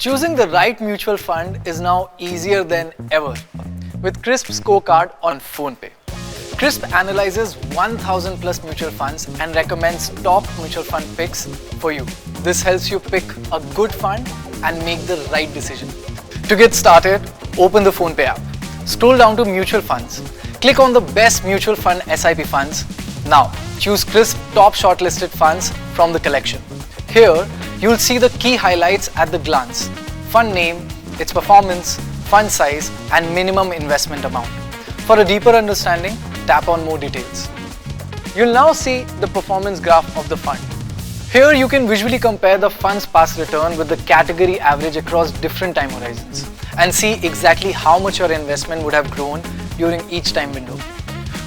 Choosing the right mutual fund is now easier than ever with CRISP Scorecard on PhonePe. CRISP analyzes 1000 plus mutual funds and recommends top mutual fund picks for you. This helps you pick a good fund and make the right decision. To get started, open the PhonePe app. Scroll down to Mutual Funds. Click on the best mutual fund SIP funds. Now, choose CRISP top shortlisted funds from the collection. Here, you'll see the key highlights at the glance: fund name, its performance, fund size, and minimum investment amount. For a deeper understanding, tap on More Details. You'll now see the performance graph of the fund. Here you can visually compare the fund's past return with the category average across different time horizons and see exactly how much your investment would have grown during each time window.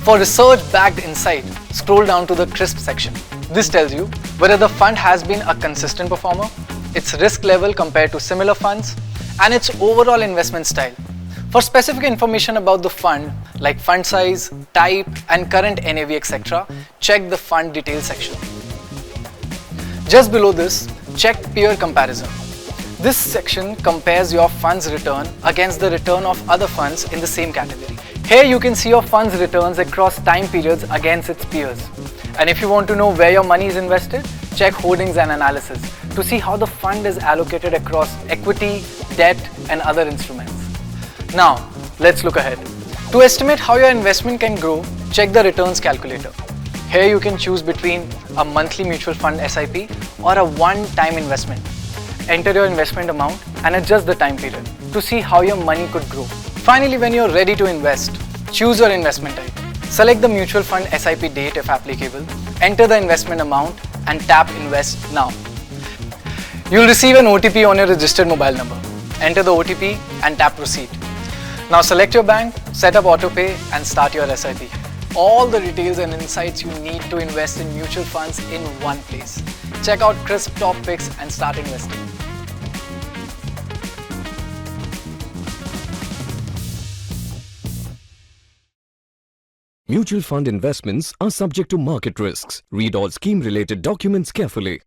For research-backed insight, scroll down to the CRISP section. This tells you whether the fund has been a consistent performer, its risk level compared to similar funds, and its overall investment style. For specific information about the fund, like fund size, type, and current NAV, etc., check the fund details section. Just below this, check peer comparison. This section compares your fund's return against the return of other funds in the same category. Here you can see your fund's returns across time periods against its peers. And if you want to know where your money is invested, check holdings and analysis to see how the fund is allocated across equity, debt, and other instruments. Now, let's look ahead. To estimate how your investment can grow, check the returns calculator. Here you can choose between a monthly mutual fund SIP or a one-time investment. Enter your investment amount and adjust the time period to see how your money could grow. Finally, when you're ready to invest, choose your investment type. Select the mutual fund SIP date if applicable, enter the investment amount and tap Invest Now. You'll receive an OTP on your registered mobile number. Enter the OTP and tap Proceed. Now select your bank, set up autopay and start your SIP. All the details and insights you need to invest in mutual funds in one place. Check out CRISP Top Picks and start investing. Mutual fund investments are subject to market risks. Read all scheme-related documents carefully.